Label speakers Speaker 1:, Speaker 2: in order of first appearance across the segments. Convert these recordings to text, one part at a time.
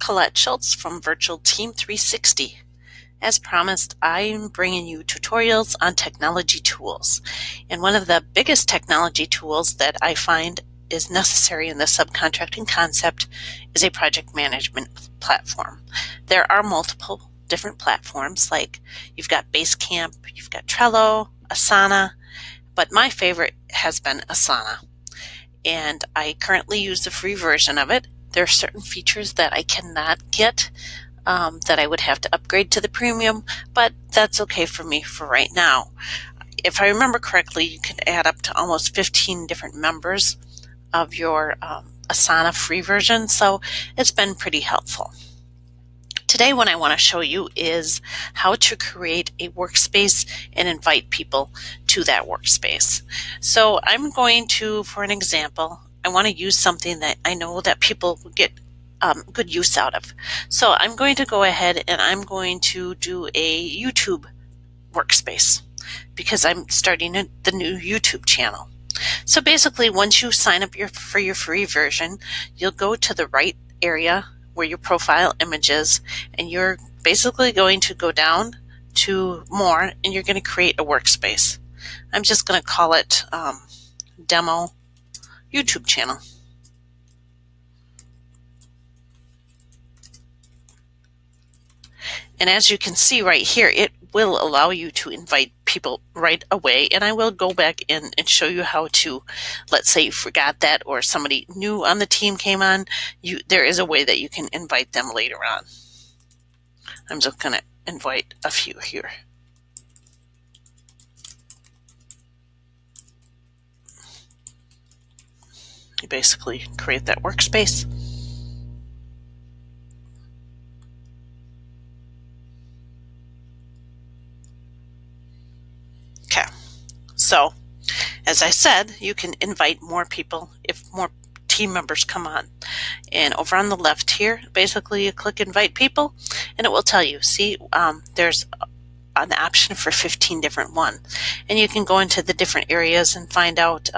Speaker 1: Colette Schultz from Virtual Team 360. As promised, I'm bringing you tutorials on technology tools. And one of the biggest technology tools that I find is necessary in the subcontracting concept is a project management platform. There are multiple different platforms, like you've got Basecamp, you've got Trello, ASANA, but my favorite has been ASANA. And I currently use the free version of it. There are certain features that I cannot get that I would have to upgrade to the premium, but that's okay for me for right now. If I remember correctly, you can add up to almost 15 different members of your ASANA free version, so it's been pretty helpful. Today, what I want to show you is how to create a workspace and invite people to that workspace. So I'm going to, for an example, I want to use something that I know that people get good use out of. So I'm going to go ahead and I'm going to do a YouTube workspace because I'm starting the new YouTube channel. So basically, once you sign up for your free version, you'll go to the right area where your profile image is, and you're basically going to go down to more, and you're going to create a workspace. I'm just going to call it Demo YouTube Channel. And as you can see right here, it will allow you to invite people right away. And I will go back in and show you how to, let's say you forgot that or somebody new on the team came on, there is a way that you can invite them later on. I'm just going to invite a few here. You basically create that workspace. Okay, so as I said, you can invite more people if more team members come on. And over on the left here, basically you click invite people and it will tell you, see, there's an option for 15 different ones. And you can go into the different areas and find out,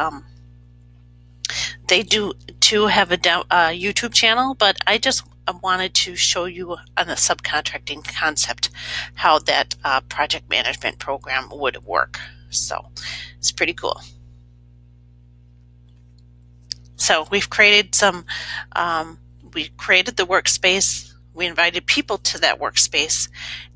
Speaker 1: they do too have a YouTube channel, but I just wanted to show you on the subcontracting concept how that project management program would work. So it's pretty cool. So we've created we created the workspace, we invited people to that workspace,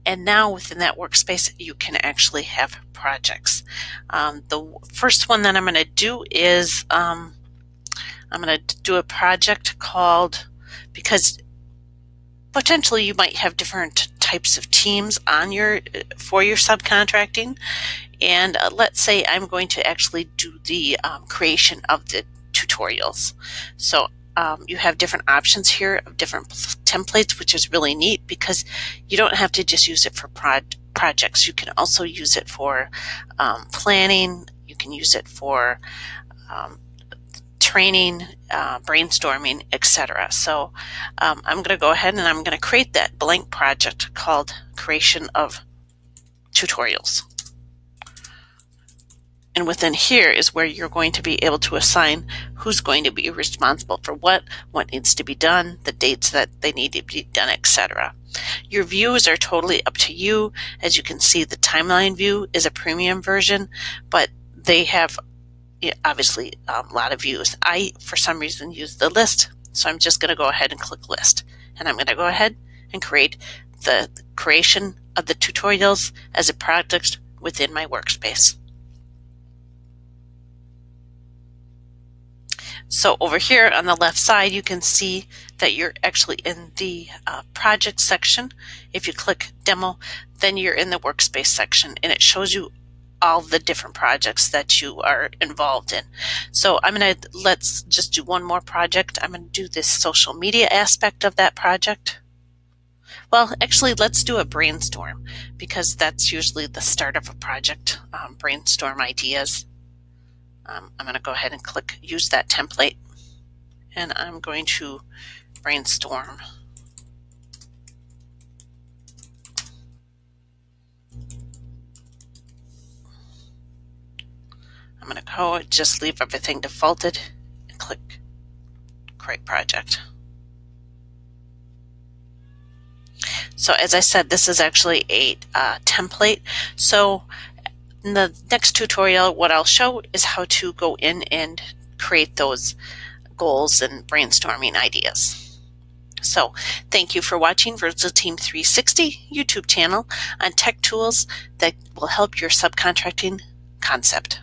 Speaker 1: and now within that workspace you can actually have projects. The first one that I'm going to do is I'm going to do a project called, because potentially you might have different types of teams on for your subcontracting, and let's say I'm going to actually do the creation of the tutorials. So you have different options here of different templates, which is really neat because you don't have to just use it for projects. You can also use it for planning. You can use it for training, brainstorming, etc. So I'm going to go ahead and I'm going to create that blank project called Creation of Tutorials. And within here is where you're going to be able to assign who's going to be responsible for what needs to be done, the dates that they need to be done, etc. Your views are totally up to you. As you can see, the timeline view is a premium version, but they have obviously a lot of views. I, for some reason, use the list, so I'm just going to go ahead and click list. And I'm going to go ahead and create the creation of the tutorials as a project within my workspace. So over here on the left side, you can see that you're actually in the project section. If you click demo, then you're in the workspace section, and it shows you all the different projects that you are involved in. So let's just do one more project. I'm going to do this social media aspect of that project. Well, actually, let's do a brainstorm because that's usually the start of a project, brainstorm ideas. I'm going to go ahead and click use that template, and I'm going to brainstorm. I'm going to go just leave everything defaulted and click create project. So as I said, this is actually a template. So in the next tutorial, what I'll show is how to go in and create those goals and brainstorming ideas. So thank you for watching Virtual Team 360 YouTube channel on tech tools that will help your subcontracting concept.